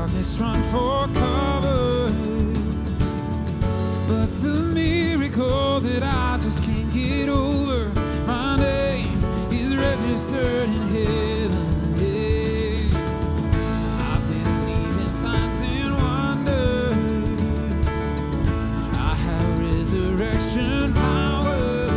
darkness run for cover, but the miracle that I just can't get over, my name is registered in heaven. Yeah. I believe in signs and wonders. I have resurrection power.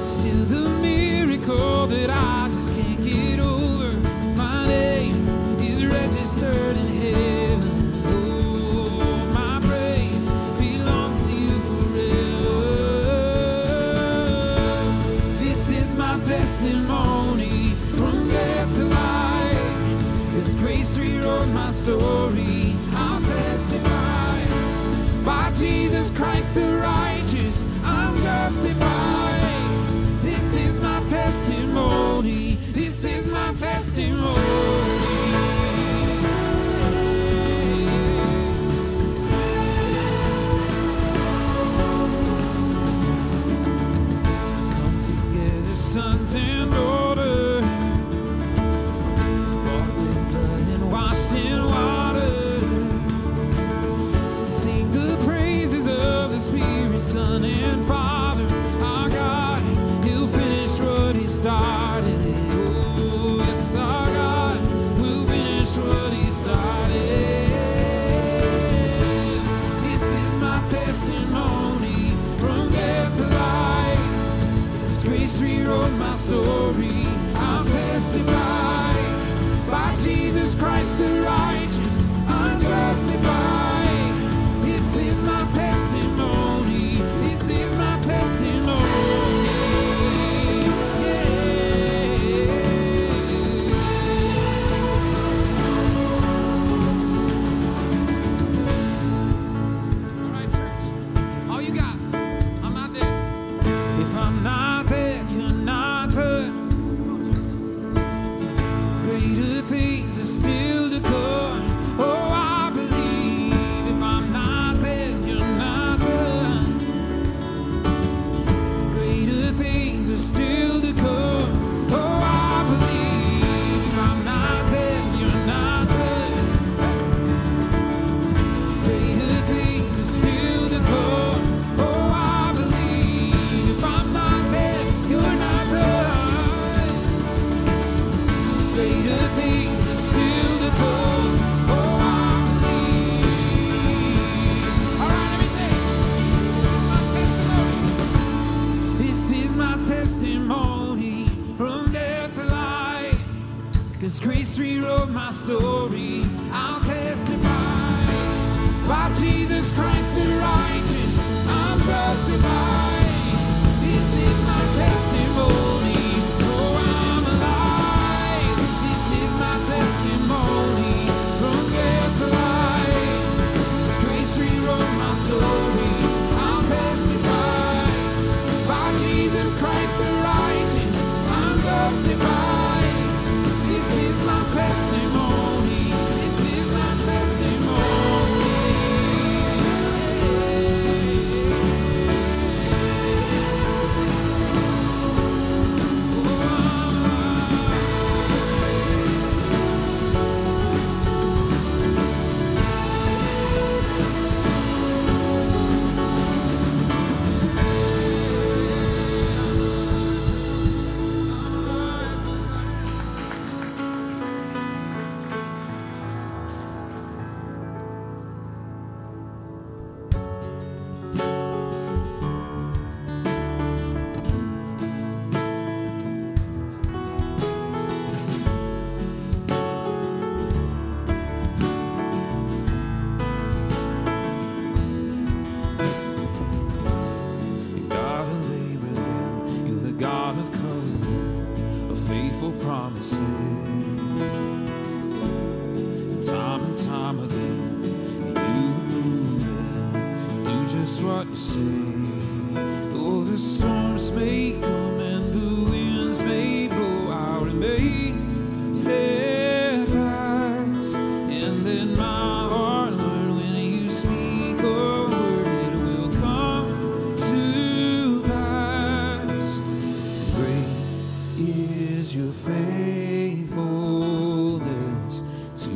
Still the miracle that I just can't get over, my name is registered in heaven. Oh, my praise belongs to you forever. This is my testimony from death to life. This grace rewrote my story. I'll testify. By Jesus Christ the righteous, I'm justified. This is my testimony. This is my testimony. Come together, sons and daughters, bought with blood and washed in water. Sing the praises of the Spirit, Son, and Father. Our God, He'll finish what He started. Oh, yes, our God will finish what He started. This is my testimony from death to life. This grace rewrote my story. I'll testify. By Jesus Christ the righteous, I'm justified. This is my testimony. This is my testimony. All right, church. All you got. I'm not dead. If I'm not dead, you're not dead. Greater things are still to come. Oh, I believe. If I'm not dead, you're not dead. Greater things are still to come. Oh, I believe. If I'm not dead, you're not dead. Greater things are still to come. Oh, I believe. If I'm not dead, you're not dead. Greater things are still to come. Oh, I believe. All right, let me sing. This is my testimony from death to life. 'Cause grace rewrote my story. I'll testify. By Jesus Christ the righteous, I'm justified. This is my testimony. Oh, I'm alive. This is my testimony from death to life. This grace rewrote my story. I'll testify. By Jesus Christ the righteous, I'm justified. This is my testimony. This is my testimony. You're God of Abraham, you're the God of covenant, of faithful promises. Time and time again, you do just what you say. Though the storms may come and the winds may blow, I'll remain steadfast. And then my heart learned when you speak a word, it will come to pass. Great is your faithfulness to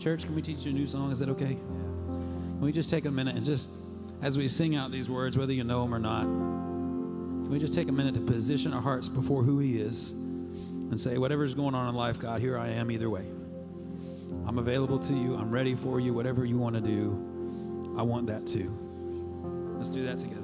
Church, can we teach you a new song? Is that okay? Can we just take a minute and just, as we sing out these words, whether you know them or not, can we just take a minute to position our hearts before who He is and say, whatever's going on in life, God, here I am either way. I'm available to you. I'm ready for you. Whatever you want to do, I want that too. Let's do that together.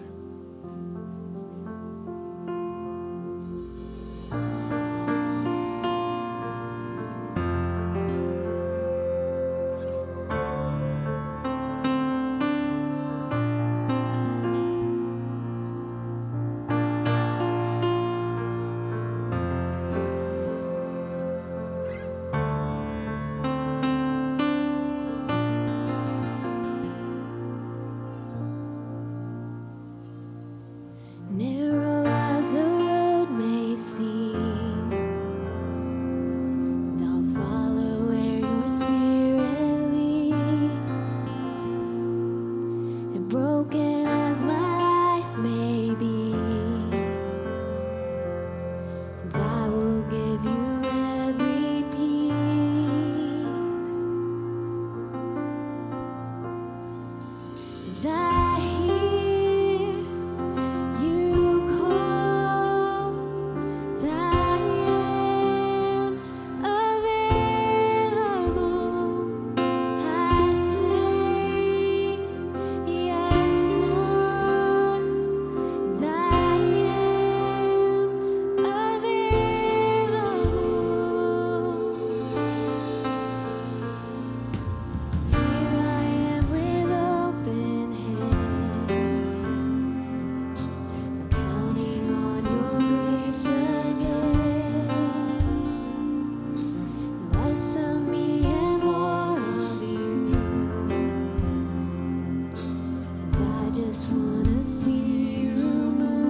Here I am with open hands. just wanna see you move.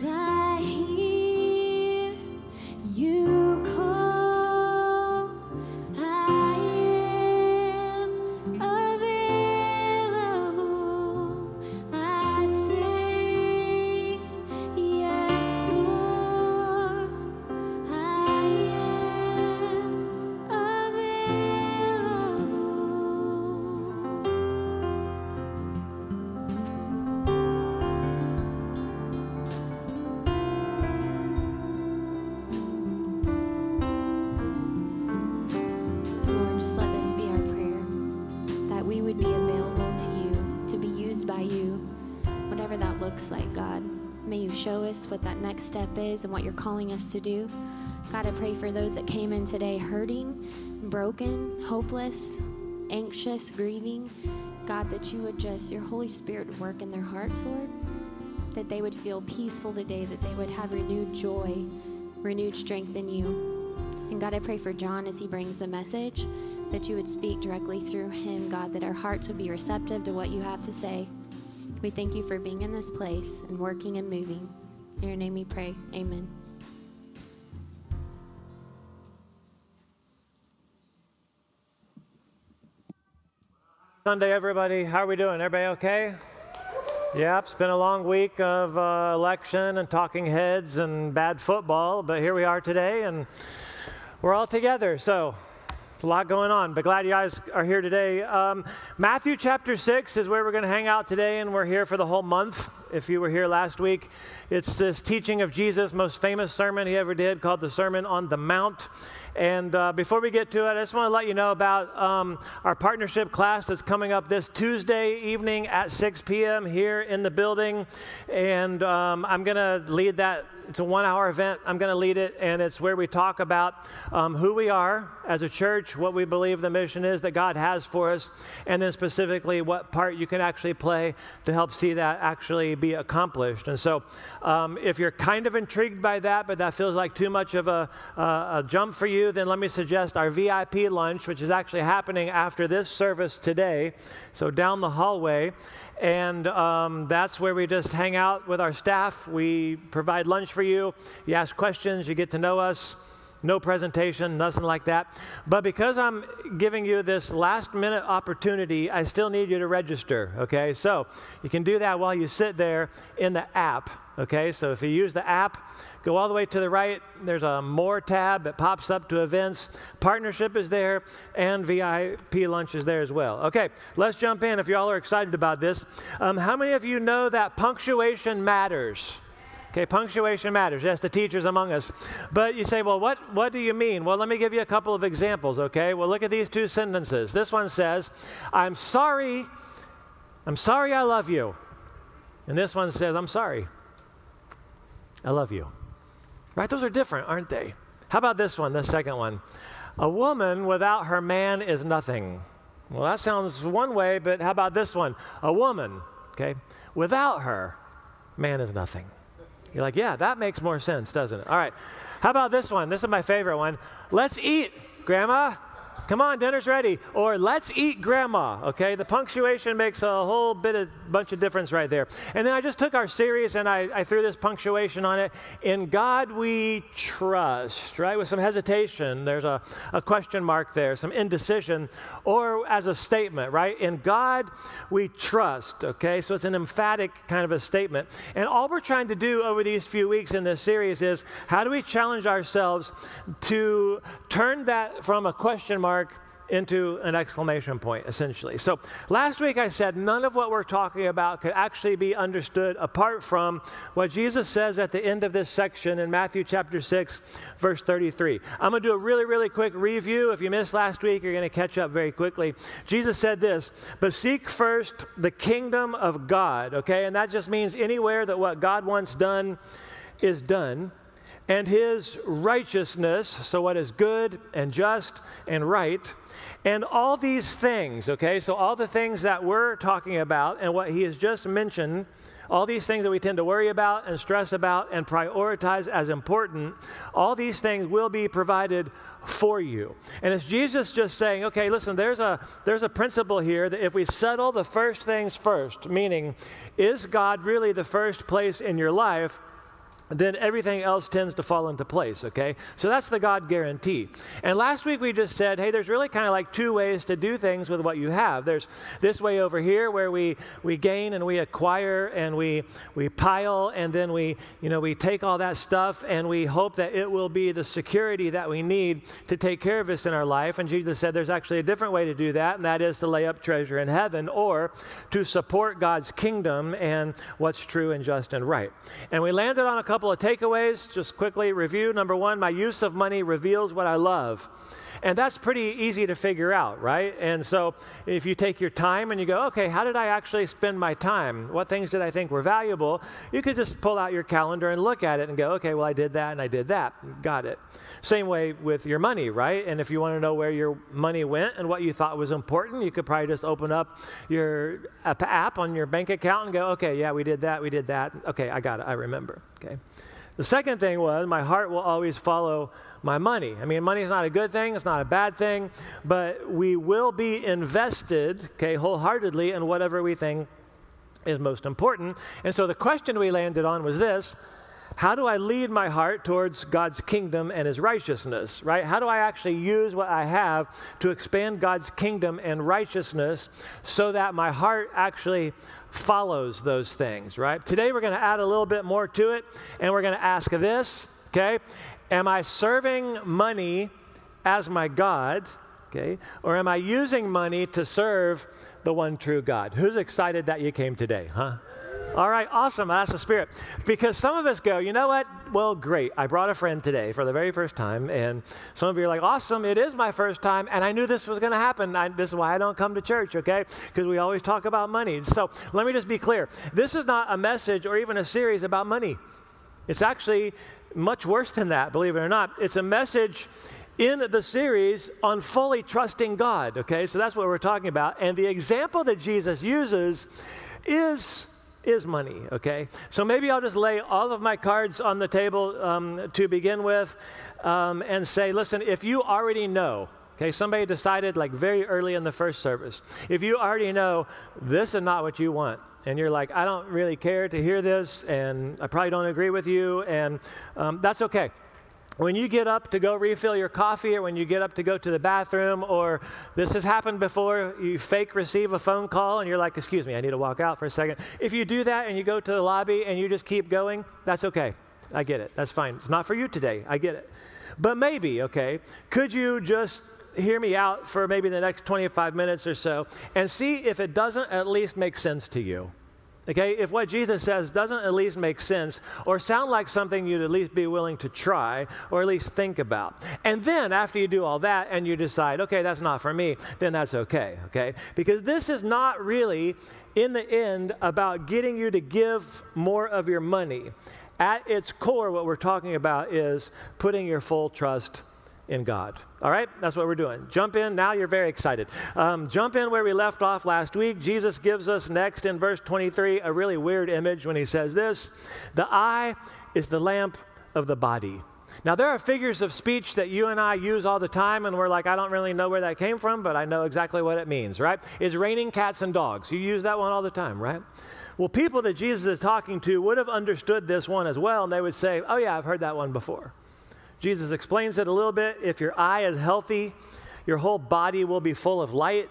I hear you call. I am available. I say yes, Lord. I am looks like, God. May you show us what that next step is and what you're calling us to do. God, I pray for those that came in today hurting, broken, hopeless, anxious, grieving. God, that you would just, your Holy Spirit would work in their hearts, Lord. That they would feel peaceful today, that they would have renewed joy, renewed strength in you. And God, I pray for John as he brings the message, that you would speak directly through him, God, that our hearts would be receptive to what you have to say. We thank you for being in this place and working and moving. In your name we pray. Amen. Sunday, everybody. How are we doing? Everybody okay? Yeah, it's been a long week of election and talking heads and bad football, but here we are today, and We're all together, so a lot going on, but glad you guys are here today. Matthew chapter 6 is where we're going to hang out today, and we're here for the whole month. If you were here last week, it's this teaching of Jesus' most famous sermon he ever did called the Sermon on the Mount. And before we get to it, I just want to let you know about our partnership class that's coming up this Tuesday evening at 6 p.m. here in the building. And I'm going to lead that. It's a 1-hour event. I'm going to lead it, and it's where we talk about who we are as a church, what we believe the mission is that God has for us, and then specifically what part you can actually play to help see that actually be accomplished. And so if you're kind of intrigued by that, but that feels like too much of a jump for you, then let me suggest our VIP lunch, which is actually happening after this service today, so down the hallway. And that's where we just hang out with our staff. We provide lunch for you. You ask questions, you get to know us. No presentation, nothing like that. But because I'm giving you this last-minute opportunity, I still need you to register, okay? So you can do that while you sit there in the app, okay? So if you use the app, go all the way to the right. There's a More tab that pops up to events. Partnership is there, and VIP lunch is there as well. Okay, let's jump in if you all are excited about this. How many of you know that punctuation matters? Okay, punctuation matters. Yes, the teachers among us. But you say, well, what do you mean? Well, let me give you a couple of examples, okay? Well, look at these two sentences. This one says, I'm sorry I love you. And this one says, I'm sorry, I love you. Right? Those are different, aren't they? How about this one, the second one? A woman without her man is nothing. Well, that sounds one way, but how about this one? A woman, okay, without her man is nothing. You're like, yeah, that makes more sense, doesn't it? All right. How about this one? This is my favorite one. Let's eat, Grandma. Come on, dinner's ready. Or let's eat, Grandma. Okay, the punctuation makes a whole bunch of difference right there. And then I just took our series and I threw this punctuation on it. In God we trust, right? With some hesitation. There's a question mark there, some indecision. Or as a statement, right? In God we trust, okay? So it's an emphatic kind of a statement. And all we're trying to do over these few weeks in this series is how do we challenge ourselves to turn that from a question mark into an exclamation point, essentially. So last week I said none of what we're talking about could actually be understood apart from what Jesus says at the end of this section in Matthew chapter 6, verse 33. I'm going to do a really, really quick review. If you missed last week, you're going to catch up very quickly. Jesus said this, but seek first the kingdom of God, okay? And that just means anywhere that what God wants done is done. And his righteousness, so what is good and just and right, and all these things, okay, so all the things that we're talking about and what he has just mentioned, all these things that we tend to worry about and stress about and prioritize as important, all these things will be provided for you. And it's Jesus just saying, okay, listen, there's a principle here that if we settle the first things first, meaning, is God really the first place in your life, then everything else tends to fall into place, okay? So that's the God guarantee. And last week we just said, hey, there's really kind of like two ways to do things with what you have. There's this way over here where we gain and we acquire and we pile, and then we take all that stuff and we hope that it will be the security that we need to take care of us in our life. And Jesus said there's actually a different way to do that, and that is to lay up treasure in heaven or to support God's kingdom and what's true and just and right. And we landed on a couple of takeaways, just quickly review. Number one, my use of money reveals what I love. And that's pretty easy to figure out, right? And so if you take your time and you go, okay, how did I actually spend my time? What things did I think were valuable? You could just pull out your calendar and look at it and go, okay, well, I did that and I did that. Got it. Same way with your money, right? And if you want to know where your money went and what you thought was important, you could probably just open up your app on your bank account and go, okay, yeah, we did that. Okay, I got it. I remember, okay? The second thing was my heart will always follow my money. I mean, money is not a good thing. It's not a bad thing. But we will be invested, okay, wholeheartedly in whatever we think is most important. And so the question we landed on was this: how do I lead my heart towards God's kingdom and his righteousness, right? How do I actually use what I have to expand God's kingdom and righteousness so that my heart actually follows those things, right? Today we're going to add a little bit more to it, and we're going to ask this, okay? Am I serving money as my God, okay? Or am I using money to serve the one true God? Who's excited that you came today, huh? All right, awesome. That's the spirit. Because some of us go, you know what? Well, great. I brought a friend today for the very first time. And some of you are like, awesome. It is my first time. And I knew this was going to happen. This is why I don't come to church, okay? Because we always talk about money. So let me just be clear. This is not a message or even a series about money. It's actually much worse than that, believe it or not. It's a message in the series on fully trusting God, okay? So that's what we're talking about. And the example that Jesus uses is money, okay? So maybe I'll just lay all of my cards on the table to begin with and say, listen, if you already know, okay, somebody decided like very early in the first service, if you already know this is not what you want, and you're like, I don't really care to hear this, and I probably don't agree with you, and that's okay. When you get up to go refill your coffee, or when you get up to go to the bathroom, or this has happened before, you fake receive a phone call and you're like, excuse me, I need to walk out for a second. If you do that and you go to the lobby and you just keep going, that's okay. I get it. That's fine. It's not for you today. I get it. But maybe, okay, could you just hear me out for maybe the next 25 minutes or so and see if it doesn't at least make sense to you? Okay, if what Jesus says doesn't at least make sense or sound like something you'd at least be willing to try or at least think about. And then after you do all that and you decide, okay, that's not for me, then that's okay, okay? Because this is not really, in the end, about getting you to give more of your money. At its core, what we're talking about is putting your full trust in God. All right? That's what we're doing. Jump in. Now you're very excited. Jump in where we left off last week. Jesus gives us next in verse 23 a really weird image when he says this: the eye is the lamp of the body. Now, there are figures of speech that you and I use all the time, and we're like, I don't really know where that came from, but I know exactly what it means, right? It's raining cats and dogs. You use that one all the time, right? Well, people that Jesus is talking to would have understood this one as well, and they would say, oh yeah, I've heard that one before. Jesus explains it a little bit. If your eye is healthy, your whole body will be full of light.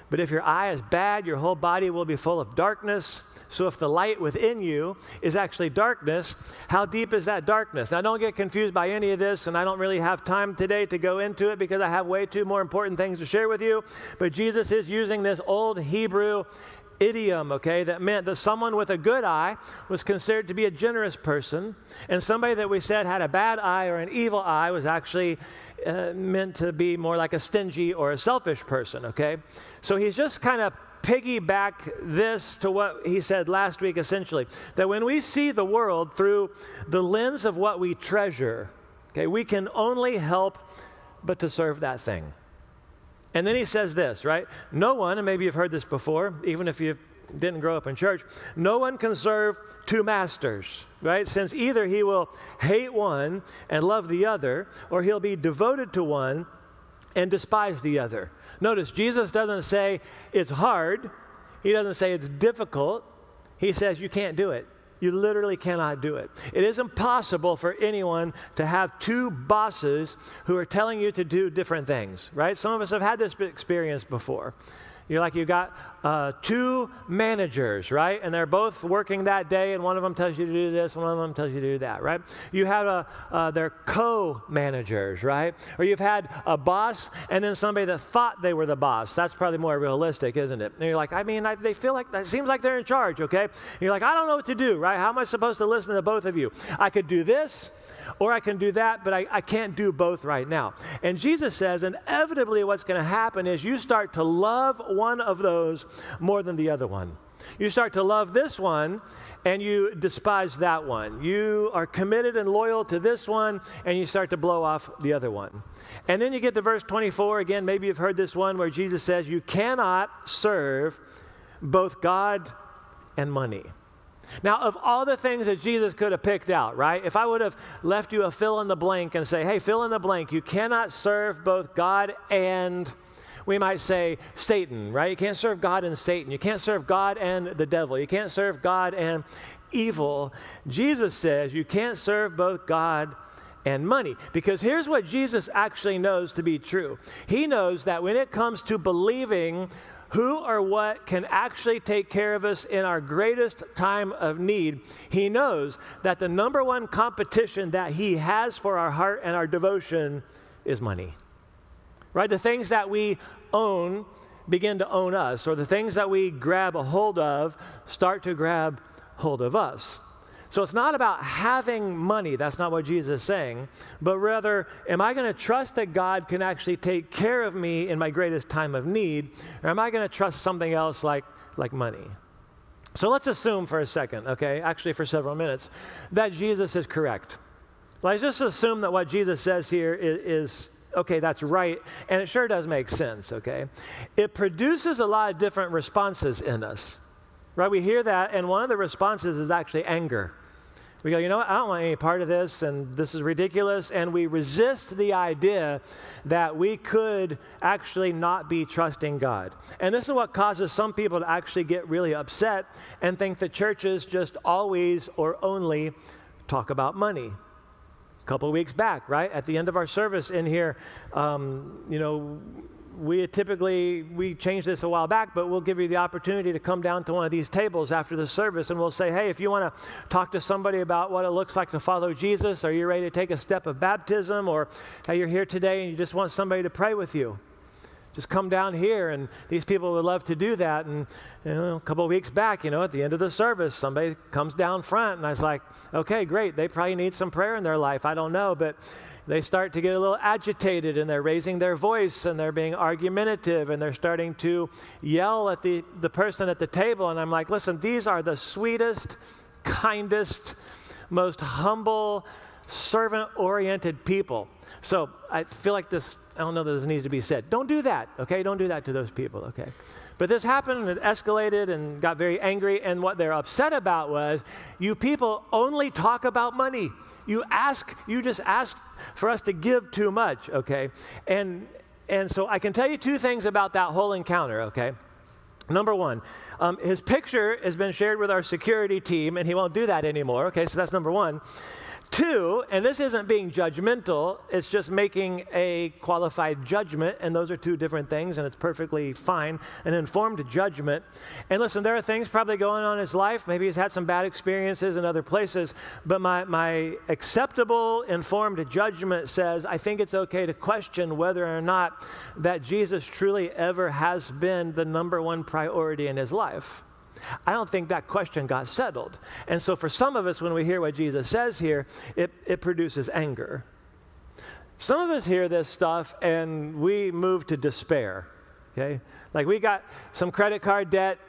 But if your eye is bad, your whole body will be full of darkness. So if the light within you is actually darkness, how deep is that darkness? Now, don't get confused by any of this, and I don't really have time today to go into it because I have way too more important things to share with you. But Jesus is using this old Hebrew idiom, okay, that meant that someone with a good eye was considered to be a generous person, and somebody that we said had a bad eye or an evil eye was actually meant to be more like a stingy or a selfish person, okay? So he's just kind of piggyback this to what he said last week, essentially, that when we see the world through the lens of what we treasure, okay, we can only help but to serve that thing. And then he says this, right? No one, and maybe you've heard this before, even if you didn't grow up in church, no one can serve two masters, right? Since either he will hate one and love the other, or he'll be devoted to one and despise the other. Notice, Jesus doesn't say it's hard. He doesn't say it's difficult. He says you can't do it. You literally cannot do it. It is impossible for anyone to have two bosses who are telling you to do different things, right? Some of us have had this experience before. You're like, you got two managers, right? And they're both working that day, and one of them tells you to do this, and one of them tells you to do that, right? You have they're co-managers, right? Or you've had a boss and then somebody that thought they were the boss. That's probably more realistic, isn't it? And you're like, they feel like, it seems like they're in charge, okay? And you're like, I don't know what to do, right? How am I supposed to listen to both of you? I could do this, or I can do that, but I can't do both right now. And Jesus says, inevitably what's going to happen is you start to love one of those more than the other one. You start to love this one, and you despise that one. You are committed and loyal to this one, and you start to blow off the other one. And then you get to verse 24. Again, maybe you've heard this one where Jesus says, you cannot serve both God and money. Now, of all the things that Jesus could have picked out, right? If I would have left you a fill in the blank and say, hey, fill in the blank, you cannot serve both God and, we might say, Satan, right? You can't serve God and Satan. You can't serve God and the devil. You can't serve God and evil. Jesus says you can't serve both God and money. Because here's what Jesus actually knows to be true. He knows that when it comes to believing who or what can actually take care of us in our greatest time of need, he knows that the number one competition that he has for our heart and our devotion is money. right? The things that we own begin to own us, or the things that we grab a hold of start to grab hold of us. So it's not about having money. That's not what Jesus is saying. But rather, am I going to trust that God can actually take care of me in my greatest time of need? Or am I going to trust something else like money? So let's assume for a second, okay, actually for several minutes, that Jesus is correct. Let's just assume that what Jesus says here is okay, that's right, and it sure does make sense, okay? It produces a lot of different responses in us, right? We hear that, and one of the responses is actually anger. We go, you know what, I don't want any part of this, and this is ridiculous, and we resist the idea that we could actually not be trusting God. And this is what causes some people to actually get really upset and think that churches just always or only talk about money. Couple of weeks back, right, at the end of our service in here, we changed this a while back, but we'll give you the opportunity to come down to one of these tables after the service, and we'll say, hey, if you want to talk to somebody about what it looks like to follow Jesus, or you're ready to take a step of baptism, or hey, you're here today and you just want somebody to pray with you, just come down here, and these people would love to do that. And a couple of weeks back, at the end of the service, somebody comes down front, and I was like, okay, great, they probably need some prayer in their life, I don't know, but they start to get a little agitated, and they're raising their voice, and they're being argumentative, and they're starting to yell at the person at the table, and I'm like, listen, these are the sweetest, kindest, most humble, servant-oriented people. So I feel like this, I don't know that this needs to be said. Don't do that, okay? Don't do that to those people, okay? But this happened, and it escalated and got very angry, and what they're upset about was, you people only talk about money. You just ask for us to give too much, okay? And so I can tell you two things about that whole encounter, okay? Number one, his picture has been shared with our security team, and he won't do that anymore, okay? So that's number one. Two, and this isn't being judgmental, it's just making a qualified judgment, and those are two different things, and it's perfectly fine, an informed judgment. And listen, there are things probably going on in his life. Maybe he's had some bad experiences in other places, but my acceptable, informed judgment says, I think it's okay to question whether or not that Jesus truly ever has been the number one priority in his life. I don't think that question got settled. And so for some of us, when we hear what Jesus says here, it produces anger. Some of us hear this stuff and we move to despair, okay? Like we got some credit card debt,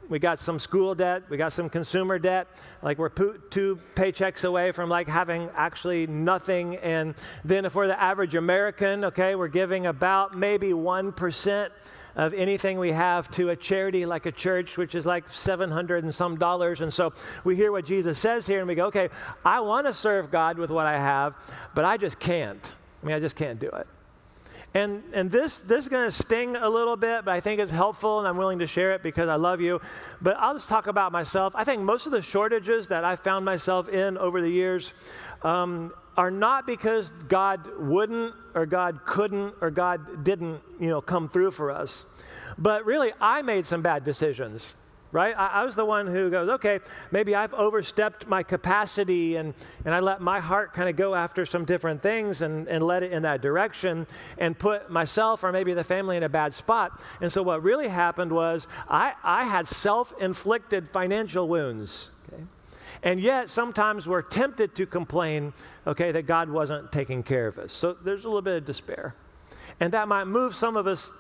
we got some school debt, we got some consumer debt, like we're two paychecks away from like having actually nothing. And then if we're the average American, okay, we're giving about maybe 1% of anything we have to a charity like a church, which is like $700 and some. And so we hear what Jesus says here and we go, okay, I want to serve God with what I have, but I just can't. I just can't do it. And this is going to sting a little bit, but I think it's helpful, and I'm willing to share it because I love you. But I'll just talk about myself. I think most of the shortages that I found myself in over the years are not because God wouldn't or God couldn't or God didn't, come through for us. But really, I made some bad decisions, right? I was the one who goes, okay, maybe I've overstepped my capacity and I let my heart kind of go after some different things and led it in that direction and put myself or maybe the family in a bad spot. And so what really happened was I had self-inflicted financial wounds, okay? And yet, sometimes we're tempted to complain, okay, that God wasn't taking care of us. So there's a little bit of despair. And that might move some of us,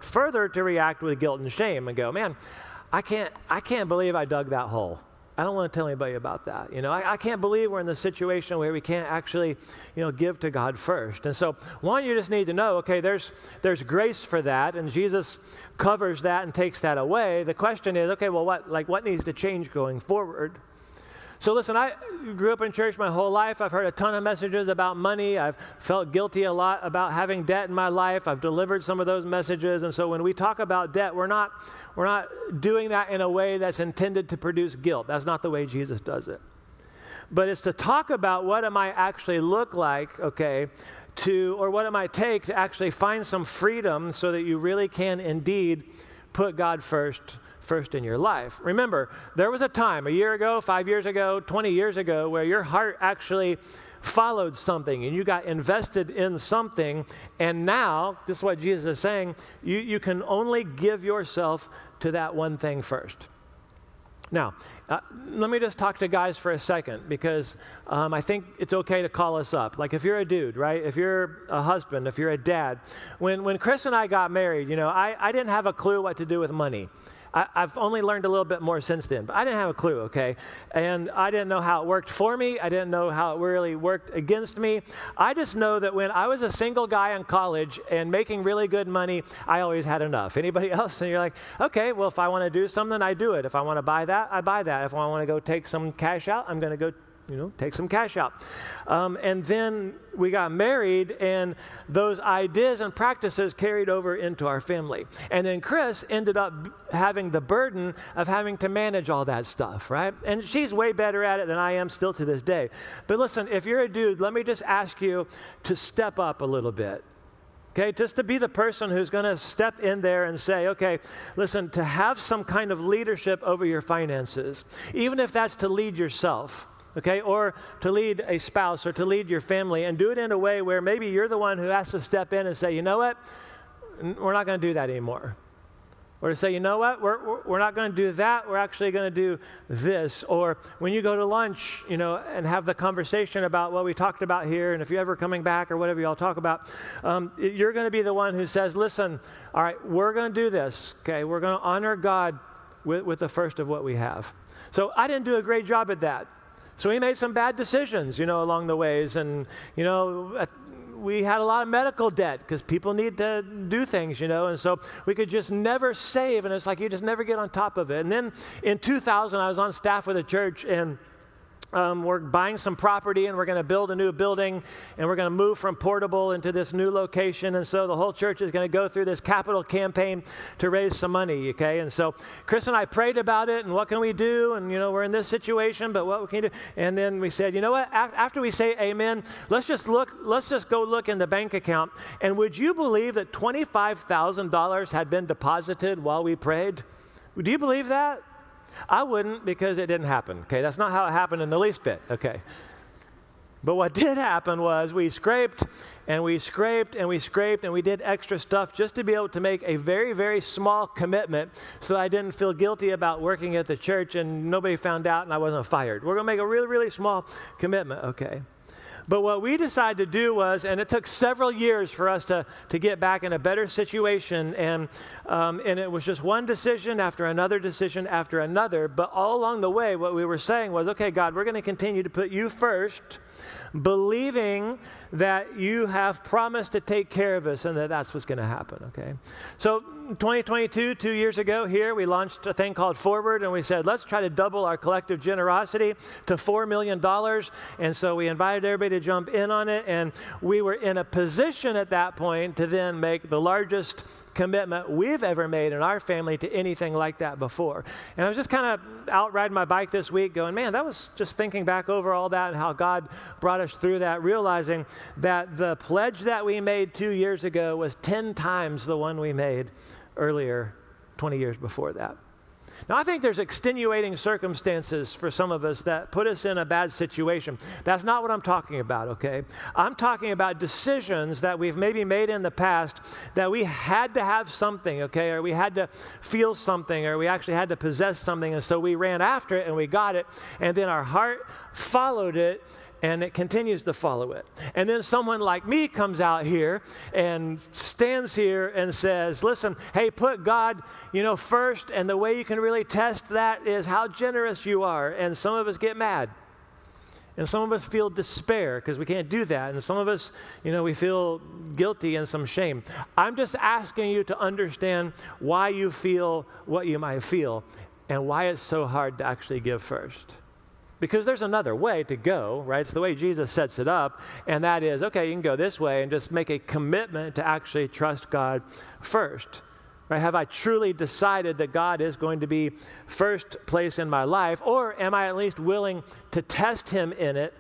further to react with guilt and shame and go, man, I can't believe I dug that hole. I don't want to tell anybody about that. I can't believe we're in the situation where we can't actually, give to God first. And so, one, you just need to know, okay, there's grace for that, and Jesus covers that and takes that away. The question is, okay, well, what needs to change going forward? So listen, I grew up in church my whole life. I've heard a ton of messages about money. I've felt guilty a lot about having debt in my life. I've delivered some of those messages. And so when we talk about debt, we're not doing that in a way that's intended to produce guilt. That's not the way Jesus does it. But it's to talk about what it might actually look like, okay, or what it might take to actually find some freedom so that you really can indeed put God first in your life. Remember, there was a time, a year ago, 5 years ago, 20 years ago, where your heart actually followed something and you got invested in something, and now, this is what Jesus is saying, you can only give yourself to that one thing first. Now, let me just talk to guys for a second, because I think it's okay to call us up. Like if you're a dude, right? If you're a husband, if you're a dad. When Chris and I got married, I didn't have a clue what to do with money. I've only learned a little bit more since then, but I didn't have a clue, okay? And I didn't know how it worked for me. I didn't know how it really worked against me. I just know that when I was a single guy in college and making really good money, I always had enough. Anybody else? And you're like, okay, well, if I want to do something, I do it. If I want to buy that, I buy that. If I want to go take some cash out, I'm going to go take some cash out. And then we got married, and those ideas and practices carried over into our family. And then Chris ended up having the burden of having to manage all that stuff, right? And she's way better at it than I am still to this day. But listen, if you're a dude, let me just ask you to step up a little bit. Okay, just to be the person who's going to step in there and say, okay, listen, to have some kind of leadership over your finances, even if that's to lead yourself, okay, or to lead a spouse or to lead your family, and do it in a way where maybe you're the one who has to step in and say, you know what, we're not going to do that anymore. Or to say, you know what, we're not going to do that, we're actually going to do this. Or when you go to lunch, and have the conversation about what we talked about here, and if you're ever coming back or whatever you all talk about, you're going to be the one who says, listen, all right, we're going to do this, okay, we're going to honor God with the first of what we have. So I didn't do a great job at that. So we made some bad decisions, along the ways. And, we had a lot of medical debt because people need to do things, and so we could just never save. And it's like you just never get on top of it. And then in 2000, I was on staff with a church, and we're buying some property, and we're going to build a new building, and we're going to move from Portable into this new location. And so the whole church is going to go through this capital campaign to raise some money, okay? And so Chris and I prayed about it, and what can we do? And, we're in this situation, but what can we do? And then we said, you know what? After we say amen, let's just go look in the bank account. And would you believe that $25,000 had been deposited while we prayed? Do you believe that? I wouldn't, because it didn't happen, okay? That's not how it happened in the least bit, okay? But what did happen was we scraped, and we scraped, and we scraped, and we did extra stuff just to be able to make a very, very small commitment so that I didn't feel guilty about working at the church and nobody found out and I wasn't fired. We're going to make a really, really small commitment, okay? But what we decided to do was, and it took several years for us to get back in a better situation, and it was just one decision after another, but all along the way, what we were saying was, okay, God, we're going to continue to put you first, believing that you have promised to take care of us and that that's what's going to happen, okay? So 2022, 2 years ago here, we launched a thing called Forward, and we said, let's try to double our collective generosity to $4 million. And so we invited everybody to jump in on it, and we were in a position at that point to then make the largest commitment we've ever made in our family to anything like that before. And I was just kind of out riding my bike this week going, man, that was just thinking back over all that and how God brought us through that, realizing that the pledge that we made 2 years ago was 10 times the one we made earlier, 20 years before that. Now, I think there's extenuating circumstances for some of us that put us in a bad situation. That's not what I'm talking about, okay? I'm talking about decisions that we've maybe made in the past that we had to have something, okay? Or we had to feel something, or we actually had to possess something, and so we ran after it and we got it, and then our heart followed it, and it continues to follow it. And then someone like me comes out here and stands here and says, listen, hey, put God, first, and the way you can really test that is how generous you are. And some of us get mad. And some of us feel despair because we can't do that. And some of us, we feel guilty and some shame. I'm just asking you to understand why you feel what you might feel and why it's so hard to actually give first. Because there's another way to go, right? It's the way Jesus sets it up, and that is, okay, you can go this way and just make a commitment to actually trust God first. Right? Have I truly decided that God is going to be first place in my life, or am I at least willing to test him in it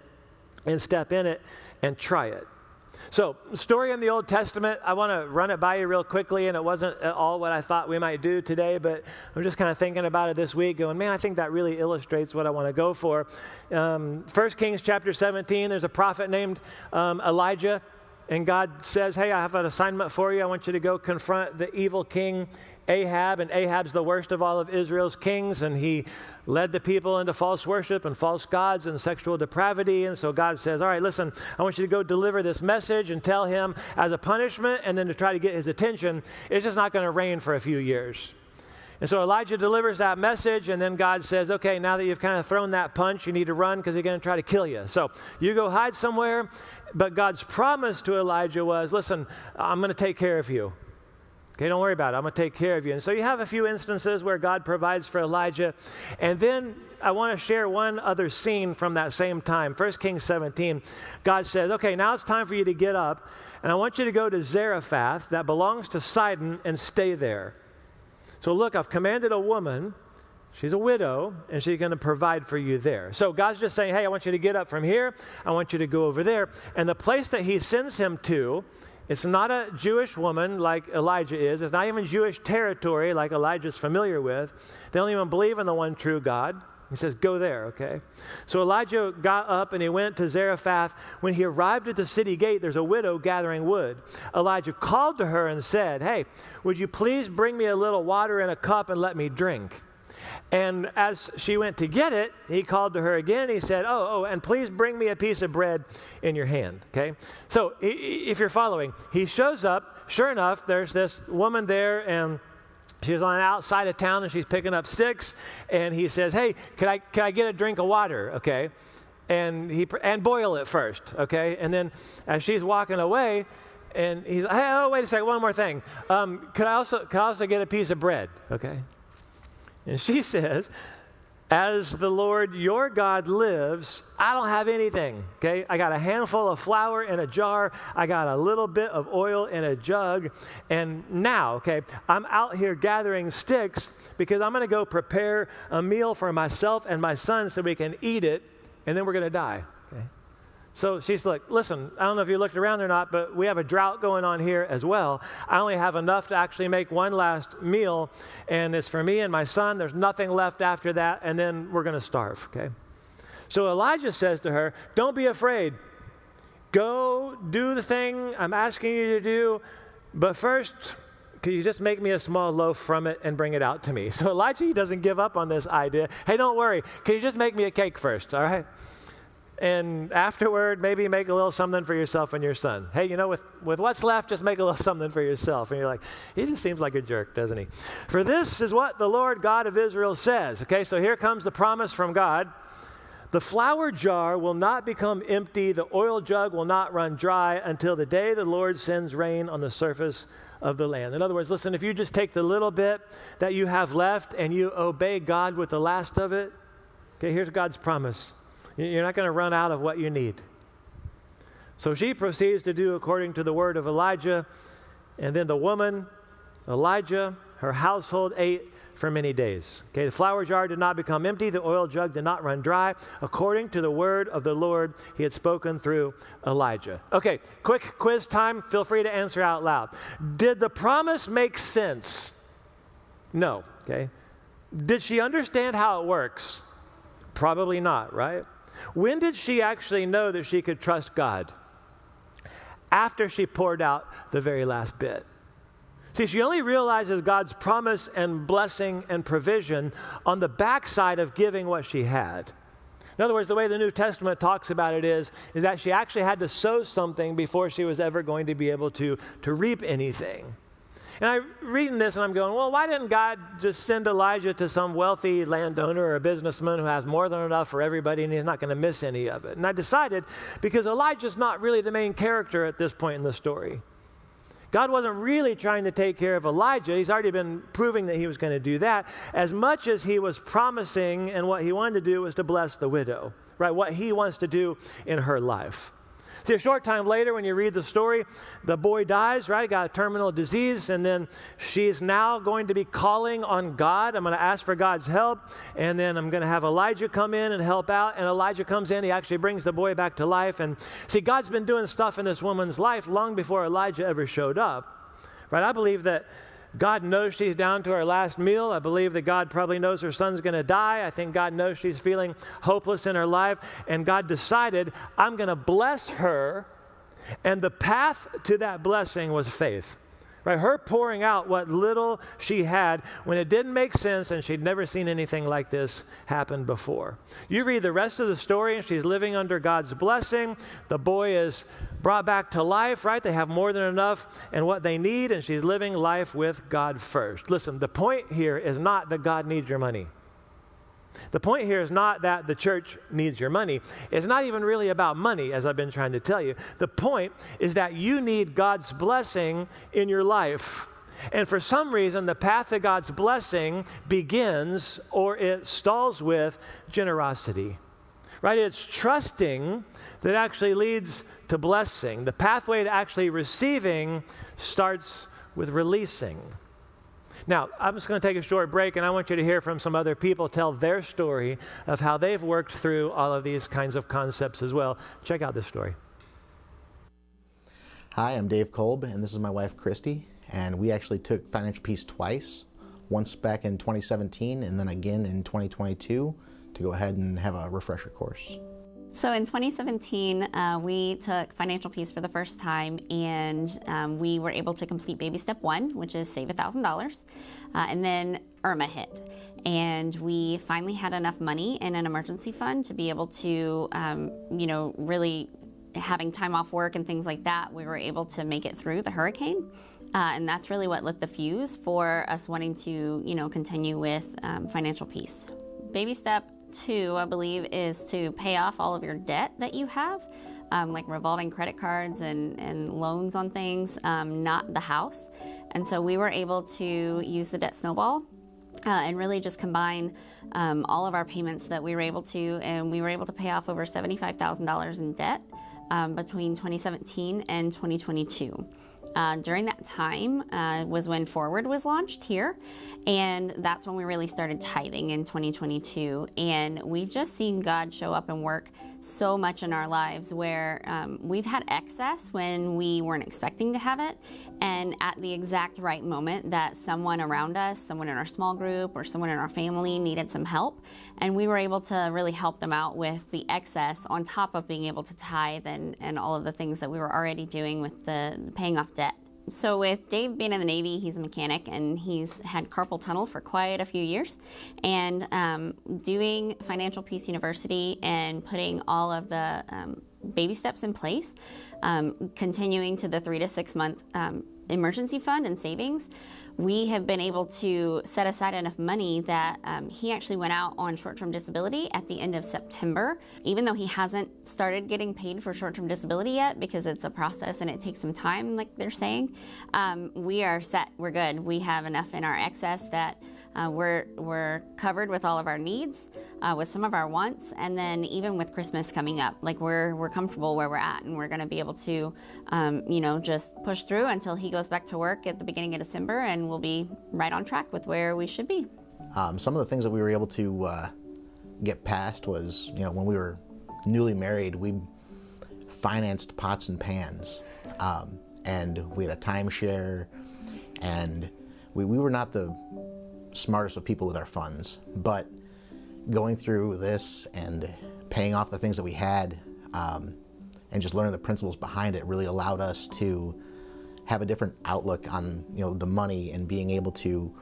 and step in it and try it? So, story in the Old Testament, I want to run it by you real quickly, and it wasn't at all what I thought we might do today, but I'm just kind of thinking about it this week, going, man, I think that really illustrates what I want to go for. 1 Kings chapter 17, there's a prophet named Elijah, and God says, hey, I have an assignment for you. I want you to go confront the evil king Ahab, and Ahab's the worst of all of Israel's kings, and he led the people into false worship and false gods and sexual depravity. And so God says, all right, listen, I want you to go deliver this message and tell him as a punishment, and then to try to get his attention, it's just not going to rain for a few years. And so Elijah delivers that message, and then God says, okay, now that you've kind of thrown that punch, you need to run because he's going to try to kill you. So you go hide somewhere, but God's promise to Elijah was, listen, I'm going to take care of you. Okay, don't worry about it. I'm going to take care of you. And so you have a few instances where God provides for Elijah. And then I want to share one other scene from that same time. 1 Kings 17, God says, okay, now it's time for you to get up, and I want you to go to Zarephath that belongs to Sidon and stay there. So look, I've commanded a woman, she's a widow, and she's going to provide for you there. So God's just saying, hey, I want you to get up from here. I want you to go over there. And the place that he sends him to, it's not a Jewish woman like Elijah is. It's not even Jewish territory like Elijah's familiar with. They don't even believe in the one true God. He says, go there, okay? So Elijah got up and he went to Zarephath. When he arrived at the city gate, there's a widow gathering wood. Elijah called to her and said, hey, would you please bring me a little water in a cup and let me drink? And as she went to get it, he called to her again. He said, and please bring me a piece of bread in your hand, okay? So if you're following, he shows up. Sure enough, there's this woman there, and she's on the outside of town, and she's picking up sticks. And he says, hey, can I get a drink of water, okay? And boil it first, okay? And then as she's walking away, and he's, hey, oh, wait a second, one more thing. Could I also get a piece of bread, okay? And she says, as the Lord your God lives, I don't have anything, okay? I got a handful of flour in a jar. I got a little bit of oil in a jug. And now, okay, I'm out here gathering sticks because I'm going to go prepare a meal for myself and my son so we can eat it, and then we're going to die, okay? So she's like, listen, I don't know if you looked around or not, but we have a drought going on here as well. I only have enough to actually make one last meal, and it's for me and my son. There's nothing left after that, and then we're going to starve, okay? So Elijah says to her, don't be afraid. Go do the thing I'm asking you to do, but first, could you just make me a small loaf from it and bring it out to me? So Elijah, he doesn't give up on this idea. Hey, don't worry. Can you just make me a cake first, all right? And afterward, maybe make a little something for yourself and your son. Hey, you know, with what's left, just make a little something for yourself. And you're like, he just seems like a jerk, doesn't he? For this is what the Lord God of Israel says. Okay, so here comes the promise from God. The flour jar will not become empty. The oil jug will not run dry until the day the Lord sends rain on the surface of the land. In other words, listen, if you just take the little bit that you have left and you obey God with the last of it, okay, here's God's promise. You're not going to run out of what you need. So she proceeds to do according to the word of Elijah. And then the woman, Elijah, her household ate for many days. Okay, the flour jar did not become empty. The oil jug did not run dry. According to the word of the Lord, he had spoken through Elijah. Okay, quick quiz time. Feel free to answer out loud. Did the promise make sense? No. Okay. Did she understand how it works? Probably not, right? When did she actually know that she could trust God? After she poured out the very last bit. See, she only realizes God's promise and blessing and provision on the backside of giving what she had. In other words, the way the New Testament talks about it is that she actually had to sow something before she was ever going to be able to reap anything. And I'm reading this and I'm going, well, why didn't God just send Elijah to some wealthy landowner or a businessman who has more than enough for everybody and he's not going to miss any of it? And I decided because Elijah's not really the main character at this point in the story. God wasn't really trying to take care of Elijah. He's already been proving that he was going to do that. As much as he was promising and what he wanted to do was to bless the widow, right? What he wants to do in her life. See, a short time later, when you read the story, the boy dies, right? Got a terminal disease, and then she's now going to be calling on God. I'm going to ask for God's help, and then I'm going to have Elijah come in and help out. And Elijah comes in. He actually brings the boy back to life. And see, God's been doing stuff in this woman's life long before Elijah ever showed up, right? I believe that God knows she's down to her last meal. I believe that God probably knows her son's going to die. I think God knows she's feeling hopeless in her life. And God decided, I'm going to bless her. And the path to that blessing was faith. Right? Her pouring out what little she had when it didn't make sense and she'd never seen anything like this happen before. You read the rest of the story and she's living under God's blessing. The boy is brought back to life, right? They have more than enough and what they need, and she's living life with God first. Listen, the point here is not that God needs your money. The point here is not that the church needs your money. It's not even really about money, as I've been trying to tell you. The point is that you need God's blessing in your life. And for some reason, the path to God's blessing begins or it stalls with generosity. Right? It's trusting that actually leads to blessing. The pathway to actually receiving starts with releasing. Now, I'm just going to take a short break, and I want you to hear from some other people tell their story of how they've worked through all of these kinds of concepts as well. Check out this story. Hi, I'm Dave Kolb, and this is my wife, Christy, and we actually took Financial Peace twice, once back in 2017 and then again in 2022 to go ahead and have a refresher course. So in 2017, we took Financial Peace for the first time, and we were able to complete baby step 1, which is save $1,000. And then Irma hit. And we finally had enough money in an emergency fund to be able to, really having time off work and things like that, we were able to make it through the hurricane. And that's really what lit the fuse for us wanting to, continue with Financial Peace. Baby step 2, I believe, is to pay off all of your debt that you have, like revolving credit cards and loans on things, not the house. And so we were able to use the debt snowball and really just combine all of our payments that we were able to, and we were able to pay off over $75,000 in debt between 2017 and 2022. During that time was when Forward was launched here, and that's when we really started tithing in 2022. And we've just seen God show up and work so much in our lives where we've had excess when we weren't expecting to have it, and at the exact right moment that someone around us, someone in our small group or someone in our family needed some help, and we were able to really help them out with the excess on top of being able to tithe and all of the things that we were already doing with the paying off debt. So with Dave being in the Navy, he's a mechanic, and he's had carpal tunnel for quite a few years. And doing Financial Peace University and putting all of the baby steps in place, continuing to the 3 to 6 month emergency fund and savings, we have been able to set aside enough money that he actually went out on short-term disability at the end of September. Even though he hasn't started getting paid for short-term disability yet, because it's a process and it takes some time, like they're saying, we are set, we're good. We have enough in our excess that we're covered with all of our needs, with some of our wants, and then even with Christmas coming up, like we're comfortable where we're at, and we're gonna be able to, just push through until he goes back to work at the beginning of December, and we'll be right on track with where we should be. Some of the things that we were able to get past was, when we were newly married, we financed pots and pans, and we had a timeshare, and we were not the smartest of people with our funds, but going through this and paying off the things that we had, and just learning the principles behind it really allowed us to have a different outlook on the money, and being able to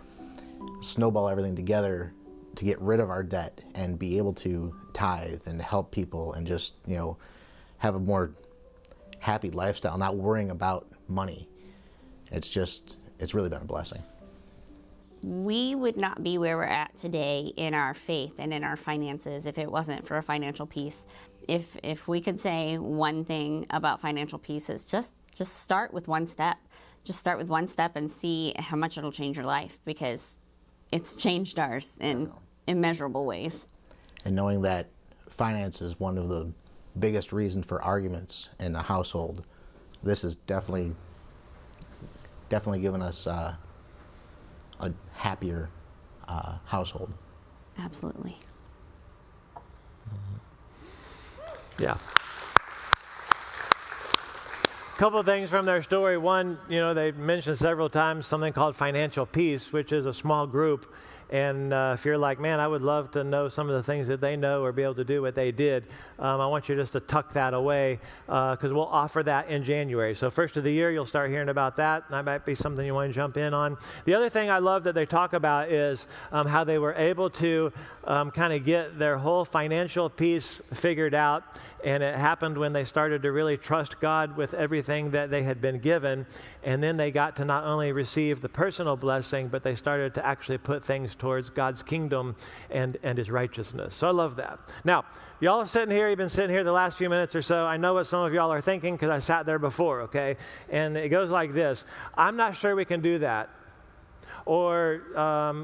snowball everything together to get rid of our debt and be able to tithe and help people and just have a more happy lifestyle, not worrying about money. It's really been a blessing. We would not be where we're at today in our faith and in our finances if it wasn't for Financial Peace. If we could say one thing about Financial Peace, is just start with one step. Just start with one step and see how much it'll change your life, because it's changed ours in immeasurable ways. And knowing that finance is one of the biggest reason for arguments in a household, this has definitely given us a happier household. Absolutely. Yeah. A couple of things from their story. One, they mentioned several times something called Financial Peace, which is a small group. And if you're like, man, I would love to know some of the things that they know or be able to do what they did, I want you just to tuck that away because we'll offer that in January. So first of the year, you'll start hearing about that. That might be something you want to jump in on. The other thing I love that they talk about is how they were able to kind of get their whole financial piece figured out. And it happened when they started to really trust God with everything that they had been given. And then they got to not only receive the personal blessing, but they started to actually put things towards God's kingdom and his righteousness. So I love that. Now, y'all are sitting here, you've been sitting here the last few minutes or so. I know what some of y'all are thinking because I sat there before, okay? And it goes like this. I'm not sure we can do that. Or,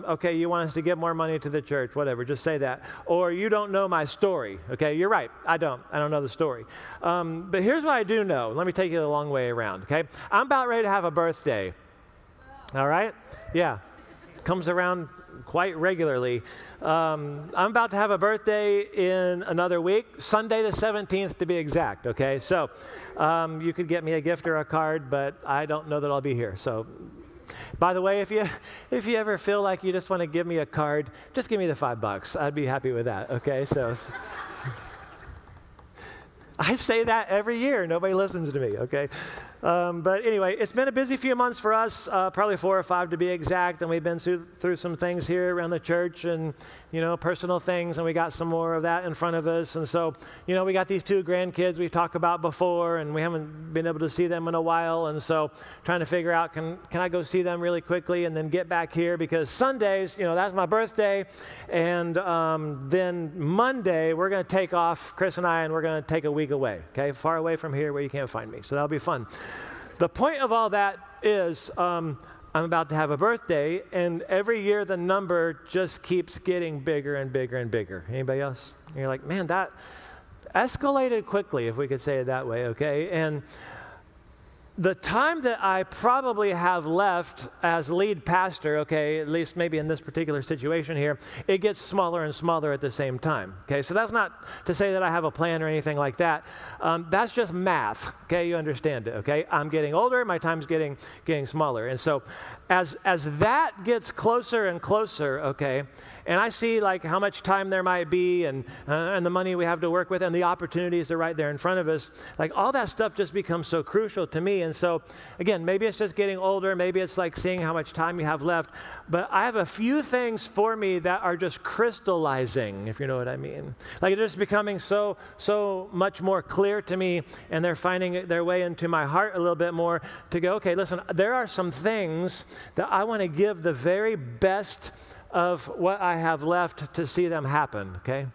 okay, you want us to give more money to the church, whatever, just say that. Or you don't know my story, okay? You're right, I don't know the story. But here's what I do know. Let me take you the long way around, okay? I'm about ready to have a birthday, all right? Yeah, comes around quite regularly. I'm about to have a birthday in another week, Sunday the 17th to be exact, okay? So you could get me a gift or a card, but I don't know that I'll be here, so... By the way, if you ever feel like you just want to give me a card, just give me the $5. I'd be happy with that, okay? So I say that every year. Nobody listens to me, okay? But anyway, it's been a busy few months for us, probably 4 or 5 to be exact, and we've been through some things here around the church and, personal things, and we got some more of that in front of us. And so, we got these 2 grandkids we've talked about before, and we haven't been able to see them in a while. And so trying to figure out, can I go see them really quickly and then get back here? Because Sundays, that's my birthday. And then Monday, we're going to take off, Chris and I, and we're going to take a week away, okay? Far away from here where you can't find me. So that'll be fun. The point of all that is I'm about to have a birthday, and every year the number just keeps getting bigger and bigger and bigger. Anybody else? And you're like, man, that escalated quickly, if we could say it that way, okay? And the time that I probably have left as lead pastor, okay, at least maybe in this particular situation here, it gets smaller and smaller at the same time, okay? So that's not to say that I have a plan or anything like that. That's just math, okay? You understand it, okay? I'm getting older, my time's getting smaller. And so as that gets closer and closer, okay, and I see like how much time there might be and the money we have to work with and the opportunities are right there in front of us, like all that stuff just becomes so crucial to me. And so, again, maybe it's just getting older. Maybe it's like seeing how much time you have left. But I have a few things for me that are just crystallizing, if you know what I mean. Like they're just becoming so much more clear to me, and they're finding their way into my heart a little bit more to go, okay, listen, there are some things that I want to give the very best of what I have left to see them happen, okay?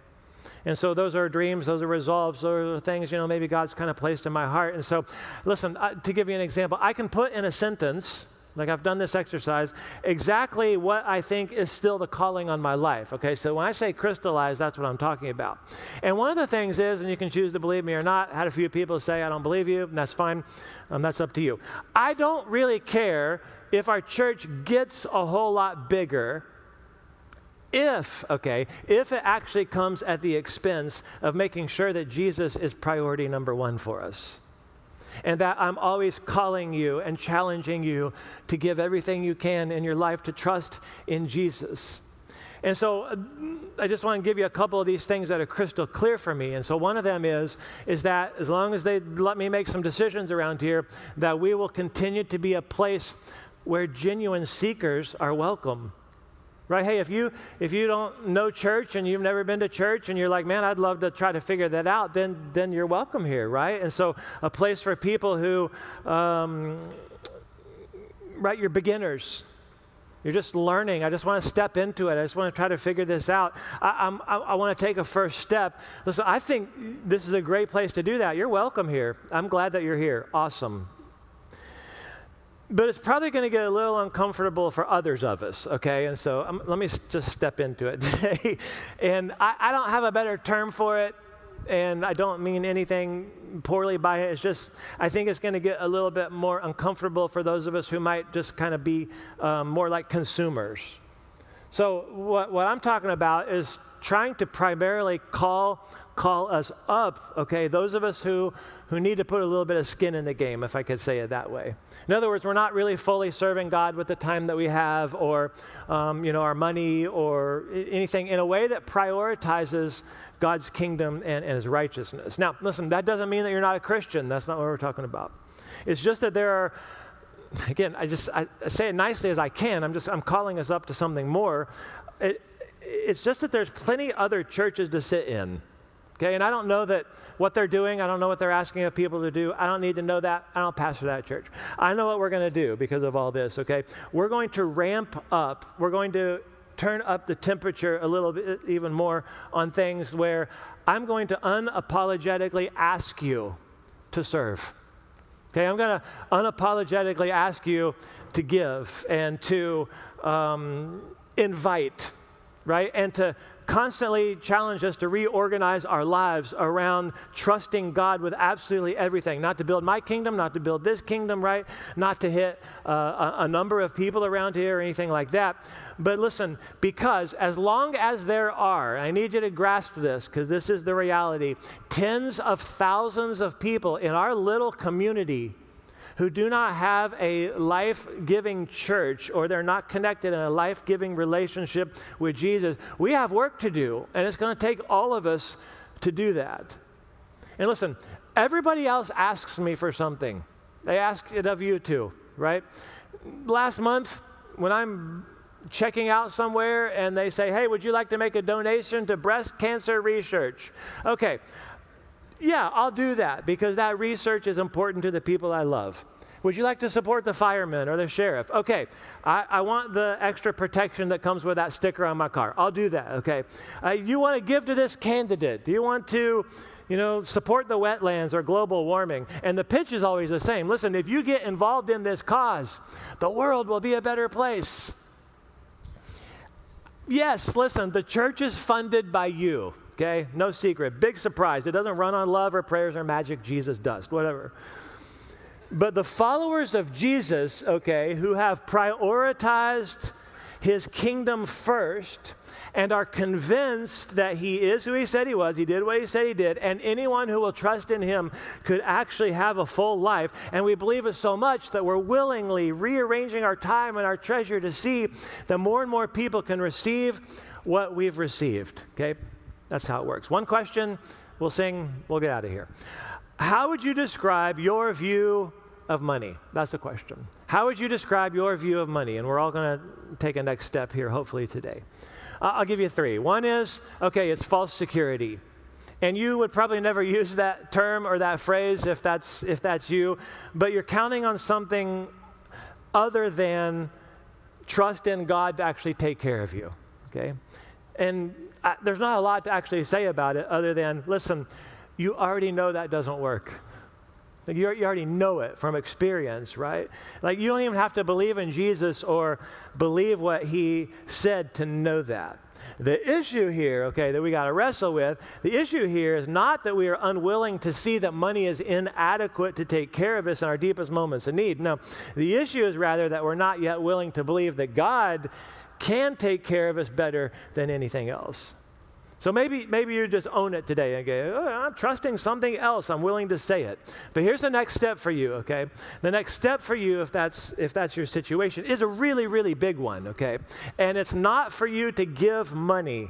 And so those are dreams, those are resolves, those are things, maybe God's kind of placed in my heart. And so, listen, to give you an example, I can put in a sentence, like I've done this exercise, exactly what I think is still the calling on my life, okay? So when I say crystallize, that's what I'm talking about. And one of the things is, and you can choose to believe me or not, I had a few people say, I don't believe you, and that's fine. That's up to you. I don't really care if our church gets a whole lot bigger if it actually comes at the expense of making sure that Jesus is priority number 1 for us. And that I'm always calling you and challenging you to give everything you can in your life to trust in Jesus. And so I just want to give you a couple of these things that are crystal clear for me. And so one of them is that as long as they let me make some decisions around here, that we will continue to be a place where genuine seekers are welcome. Right? Hey, if you don't know church and you've never been to church and you're like, man, I'd love to try to figure that out, then you're welcome here, right? And so a place for people who, right, you're beginners. You're just learning. I just want to step into it. I just want to try to figure this out. I want to take a first step. Listen, I think this is a great place to do that. You're welcome here. I'm glad that you're here. Awesome. But it's probably going to get a little uncomfortable for others of us, okay? And so let me just step into it today. And I don't have a better term for it. and I don't mean anything poorly by it. It's just, I think it's going to get a little bit more uncomfortable for those of us who might just kind of be more like consumers. So what I'm talking about is trying to primarily call us up, okay, those of us who need to put a little bit of skin in the game, if I could say it that way. In other words, we're not really fully serving God with the time that we have or, our money or anything in a way that prioritizes God's kingdom and His righteousness. Now, listen, that doesn't mean that you're not a Christian. That's not what we're talking about. It's just that there are, again, I say it nicely as I can. I'm calling us up to something more. It's just that there's plenty other churches to sit in. Okay, and I don't know that what they're doing. I don't know what they're asking of people to do. I don't need to know that. I don't pastor that church. I know what we're going to do because of all this, okay? We're going to ramp up. We're going to turn up the temperature a little bit even more on things where I'm going to unapologetically ask you to serve. Okay, I'm going to unapologetically ask you to give and to invite, right? And to constantly challenge us to reorganize our lives around trusting God with absolutely everything. Not to build my kingdom, not to build this kingdom, right? Not to hit a number of people around here or anything like that. But listen, because as long as there are, I need you to grasp this because this is the reality, tens of thousands of people in our little community who do not have a life-giving church or they're not connected in a life-giving relationship with Jesus, we have work to do, and it's going to take all of us to do that. And listen, everybody else asks me for something. They ask it of you too, right? Last month, when I'm checking out somewhere and they say, hey, would you like to make a donation to breast cancer research? Okay. Yeah, I'll do that because that research is important to the people I love. Would you like to support the fireman or the sheriff? Okay, I want the extra protection that comes with that sticker on my car. I'll do that, okay. You want to give to this candidate? Do you want to, support the wetlands or global warming? And the pitch is always the same. Listen, if you get involved in this cause, the world will be a better place. Yes, listen, the church is funded by you. Okay, no secret. Big surprise. It doesn't run on love or prayers or magic. Jesus does, whatever. But the followers of Jesus, okay, who have prioritized His kingdom first and are convinced that He is who He said He was, He did what He said He did, and anyone who will trust in Him could actually have a full life. And we believe it so much that we're willingly rearranging our time and our treasure to see that more and more people can receive what we've received, okay? That's how it works. One question, we'll sing, we'll get out of here. How would you describe your view of money? That's the question. How would you describe your view of money? And we're all going to take a next step here, hopefully today. I'll give you three. One is, okay, it's false security. And you would probably never use that term or that phrase if that's you, but you're counting on something other than trust in God to actually take care of you, okay? And there's not a lot to actually say about it other than, listen, you already know that doesn't work. Like you already know it from experience, right? Like you don't even have to believe in Jesus or believe what He said to know that. The issue here, okay, that we got to wrestle with, the issue here is not that we are unwilling to see that money is inadequate to take care of us in our deepest moments of need. No, the issue is rather that we're not yet willing to believe that God can take care of us better than anything else. So maybe you just own it today and go, oh, I'm trusting something else. I'm willing to say it. But here's the next step for you, okay? The next step for you, if that's your situation, is a really, really big one, okay? And it's not for you to give money.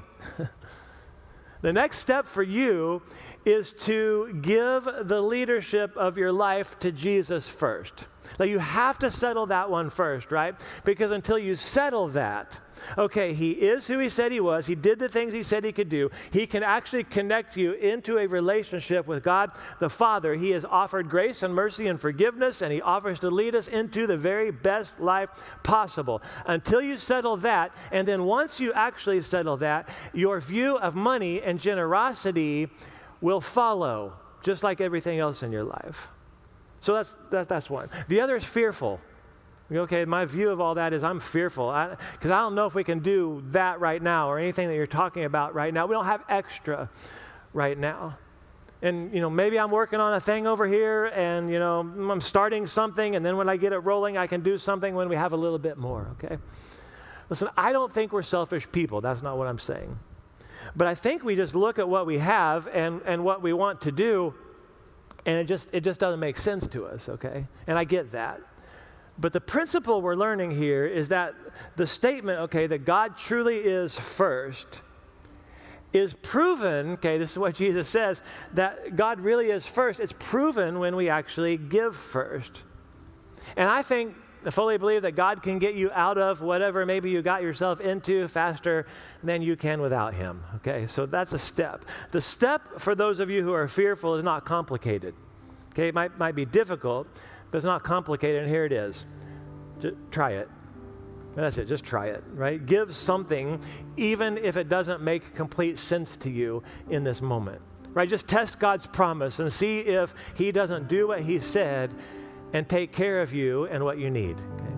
The next step for you is to give the leadership of your life to Jesus first. Now, you have to settle that one first, right? Because until you settle that, okay, He is who He said He was. He did the things He said He could do. He can actually connect you into a relationship with God the Father. He has offered grace and mercy and forgiveness, and He offers to lead us into the very best life possible. Until you settle that, and then once you actually settle that, your view of money and generosity will follow, just like everything else in your life. So that's one. The other is fearful. Okay, my view of all that is I'm fearful because I don't know if we can do that right now or anything that you're talking about right now. We don't have extra right now. And, maybe I'm working on a thing over here and, I'm starting something, and then when I get it rolling, I can do something when we have a little bit more, okay? Listen, I don't think we're selfish people. That's not what I'm saying. But I think we just look at what we have and what we want to do, and it just doesn't make sense to us, okay? And I get that. But the principle we're learning here is that the statement, okay, that God truly is first, is proven, okay, this is what Jesus says, that God really is first. It's proven when we actually give first. And I fully believe that God can get you out of whatever maybe you got yourself into faster than you can without him, okay? So that's a step. The step for those of you who are fearful is not complicated, okay? It might be difficult, but it's not complicated, and here it is. Just try it. And that's it, just try it, right? Give something, even if it doesn't make complete sense to you in this moment, right? Just test God's promise and see if he doesn't do what he said and take care of you and what you need, okay?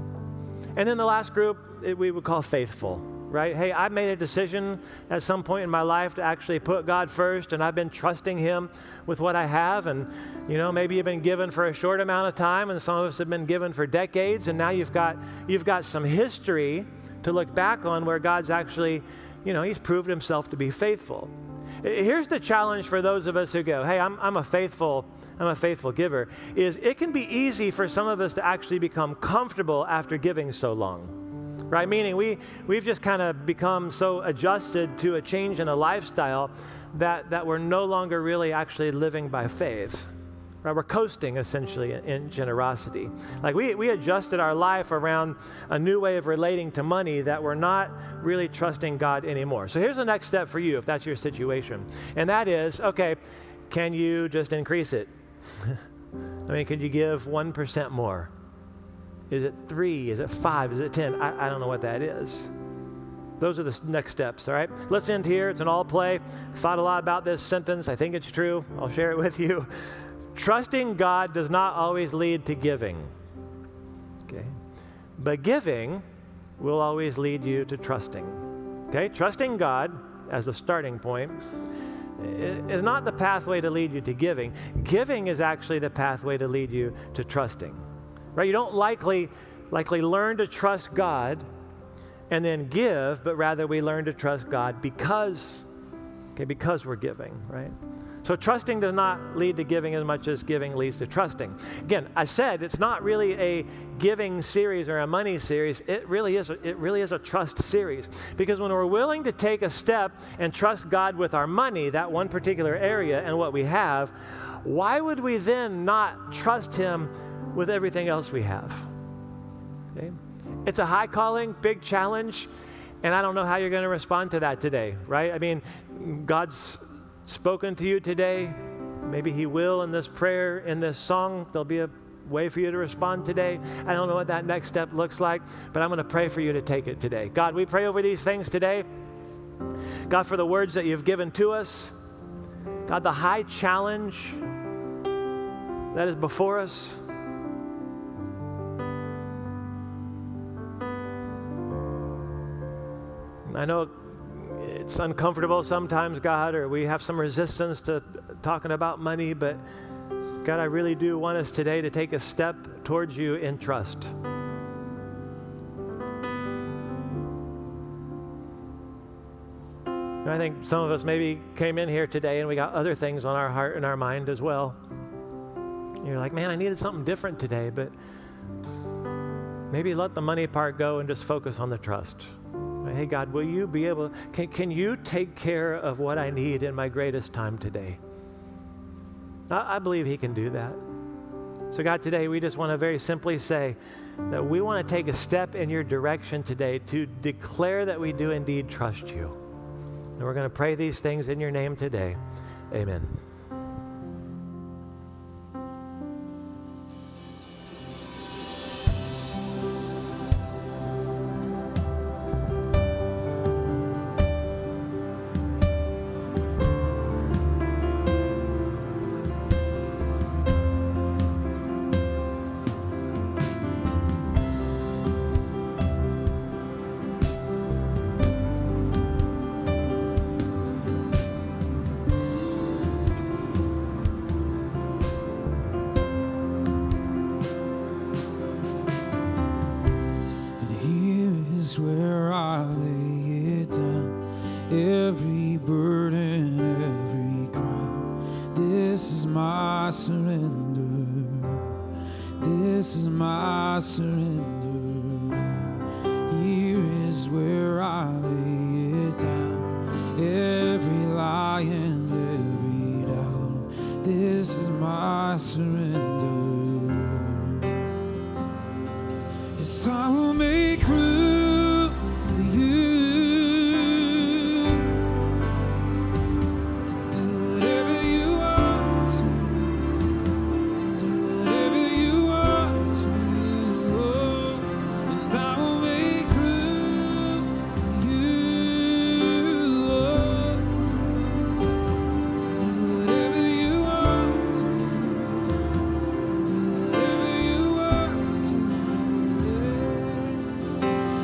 And then the last group, we would call faithful, right? Hey, I made a decision at some point in my life to actually put God first, and I've been trusting him with what I have, and maybe you've been given for a short amount of time, and some of us have been given for decades, and now you've got some history to look back on where God's actually, he's proved himself to be faithful. Here's the challenge for those of us who go, hey, I'm a faithful giver, is it can be easy for some of us to actually become comfortable after giving so long. Right? Meaning we've just kind of become so adjusted to a change in a lifestyle that we're no longer really actually living by faith. Right? We're coasting essentially in generosity. Like we adjusted our life around a new way of relating to money that we're not really trusting God anymore. So here's the next step for you if that's your situation. And that is, okay, can you just increase it? I mean, could you give 1% more? Is it 3? Is it 5? Is it 10? I don't know what that is. Those are the next steps, all right? Let's end here. It's an all play. Thought a lot about this sentence. I think it's true. I'll share it with you. Trusting God does not always lead to giving, okay? But giving will always lead you to trusting, okay? Trusting God as the starting point is not the pathway to lead you to giving. Giving is actually the pathway to lead you to trusting. Right? You don't likely learn to trust God and then give, but rather we learn to trust God because we're giving, right? So trusting does not lead to giving as much as giving leads to trusting. Again, I said it's not really a giving series or a money series. It really is a trust series. Because when we're willing to take a step and trust God with our money, that one particular area and what we have, why would we then not trust him with everything else we have? Okay? It's a high calling, big challenge, and I don't know how you're going to respond to that today, right? I mean, God's spoken to you today. Maybe he will in this prayer, in this song. There'll be a way for you to respond today. I don't know what that next step looks like, but I'm going to pray for you to take it today. God, we pray over these things today. God, for the words that you've given to us. God, the high challenge that is before us. I know it's uncomfortable sometimes, God, or we have some resistance to talking about money, but God, I really do want us today to take a step towards you in trust. And I think some of us maybe came in here today and we got other things on our heart and our mind as well. You're like, man, I needed something different today, but maybe let the money part go and just focus on the trust. Hey, God, will you be able, can you take care of what I need in my greatest time today? I believe he can do that. So God, today we just want to very simply say that we want to take a step in your direction today to declare that we do indeed trust you. And we're going to pray these things in your name today. Amen. Yes, I will make room for you to do whatever you want to, do whatever you want to, and I will make room for you to do whatever you want to, do whatever you want to. Yeah.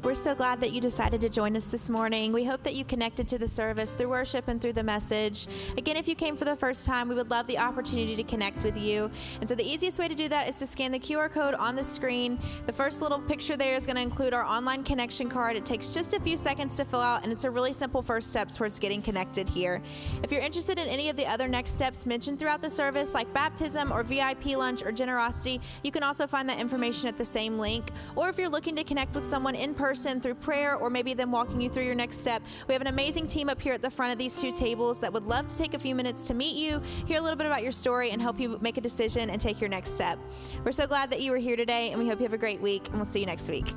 We're so glad that you decided to join us this morning. We hope that you connected to the service through worship and through the message. Again, if you came for the first time, we would love the opportunity to connect with you. And so the easiest way to do that is to scan the QR code on the screen. The first little picture there is going to include our online connection card. It takes just a few seconds to fill out, and it's a really simple first step towards getting connected here. If you're interested in any of the other next steps mentioned throughout the service, like baptism or VIP lunch or generosity, you can also find that information at the same link. Or if you're looking to connect with someone in person through prayer, or maybe them walking you through your next step, we have an amazing team up here at the front of these two tables that would love to take a few minutes to meet you, hear a little bit about your story, and help you make a decision and take your next step. We're so glad that you were here today, and we hope you have a great week, and we'll see you next week.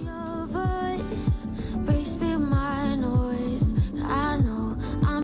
Your voice.